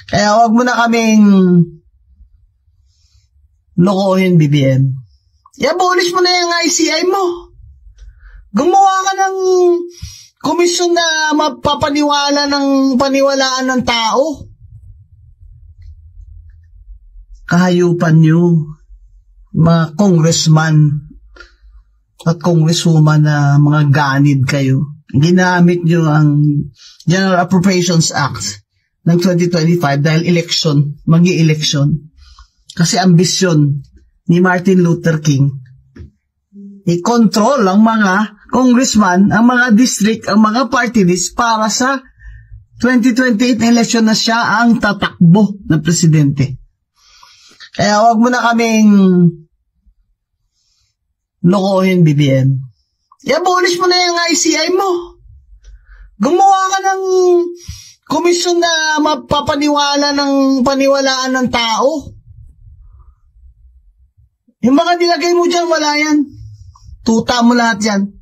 Kaya wag mo na kaming lokohin, BBM. I-abolish mo na yung ICI mo. Gumawa ka ng komisyon na paniwalaan ng tao. Kahayupan nyo, mga congressman at congresswoman na mga ganid kayo. Ginamit nyo ang General Appropriations Act ng 2025 dahil election, magi-election. Kasi ambisyon ni Martin Luther King, i-control ang mga congressman, ang mga district, ang mga party list para sa 2028 election na siya ang tatakbo na presidente. Kaya wag mo na kaming lokohin, BBM. I-abolish mo na yung ICI mo. Gumawa ka ng komisyon na paniwalaan ng tao. Yung mga nilagay mo dyan, wala yan. Tuta mo lahat yan.